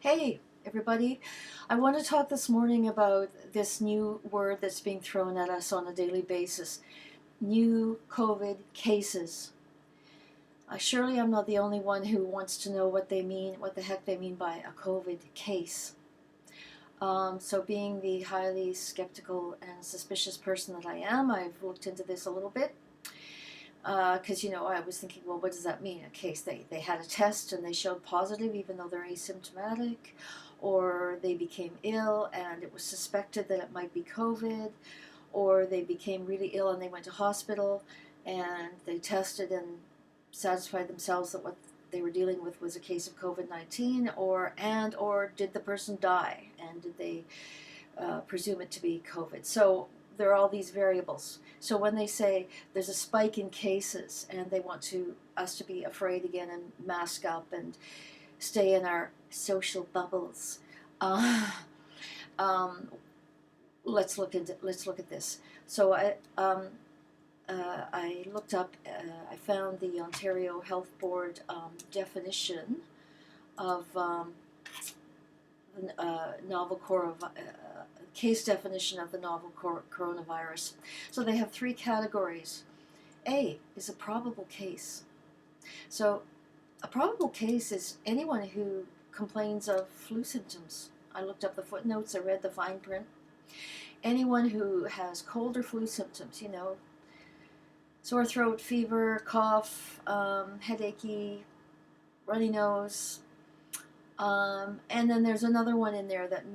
Hey, everybody. I want to talk this morning about this new word that's being thrown at us on a daily basis, new COVID cases. Surely I'm not the only one who wants to know what the heck they mean by a COVID case. So being the highly skeptical and suspicious person that I am, I've looked into this a little bit. Because, I was thinking, well, what does that mean? A case, they had a test and they showed positive even though they're asymptomatic, or they became ill and it was suspected that it might be COVID, or they became really ill and they went to hospital and they tested and satisfied themselves that what they were dealing with was a case of COVID-19, or did the person die and did they presume it to be COVID? So there are all these variables. So when they say there's a spike in cases and they want us to be afraid again and mask up and stay in our social bubbles, uh, um, let's look at this. So I looked up. I found the Ontario Health Board definition of novel case definition of the novel coronavirus. So they have three categories. A is a probable case. So a probable case is anyone who complains of flu symptoms. I looked up the footnotes, I read the fine print. Anyone who has cold or flu symptoms, sore throat, fever, cough, headachy, runny nose, and then there's another one in there that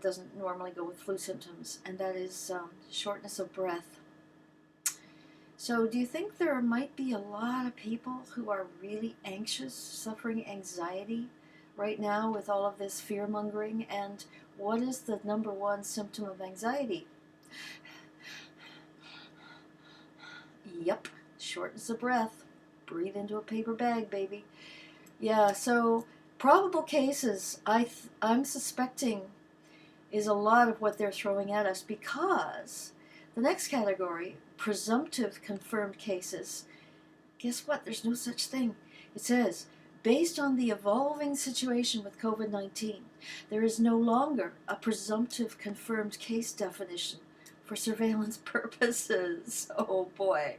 doesn't normally go with flu symptoms, and that is shortness of breath. So do you think there might be a lot of people who are really anxious, suffering anxiety right now with all of this fear-mongering? And what is the number one symptom of anxiety? Yep, shortness of breath. Breathe into a paper bag, baby. Yeah, so probable cases, I'm suspecting, is a lot of what they're throwing at us, because the next category, presumptive confirmed cases, guess what? There's no such thing. It says, based on the evolving situation with COVID-19, there is no longer a presumptive confirmed case definition for surveillance purposes. Oh boy.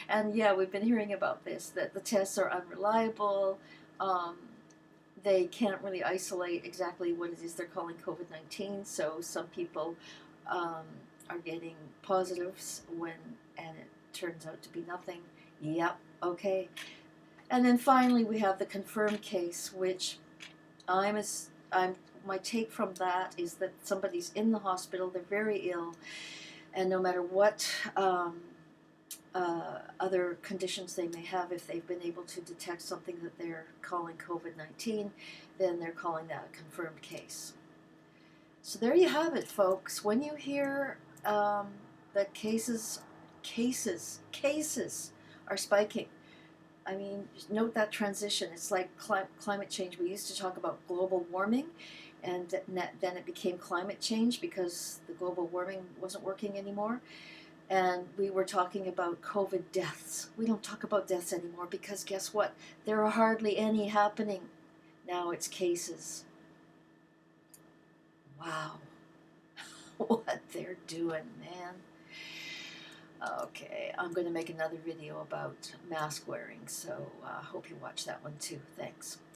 And yeah, we've been hearing about this, that the tests are unreliable. They can't really isolate exactly what it is they're calling COVID-19, so some people are getting positives and it turns out to be nothing. Yep, okay. And then finally we have the confirmed case, which my take from that is that somebody's in the hospital, they're very ill, and no matter what other conditions they may have, if they've been able to detect something that they're calling COVID-19, then they're calling that a confirmed case. So there you have it, folks. When you hear that cases are spiking, I mean, note that transition. It's like climate change. We used to talk about global warming, and then it became climate change because the global warming wasn't working anymore. And we were talking about COVID deaths. We don't talk about deaths anymore because guess what? There are hardly any happening. Now it's cases. Wow. What they're doing, man. Okay, I'm going to make another video about mask wearing, so I hope you watch that one too. Thanks.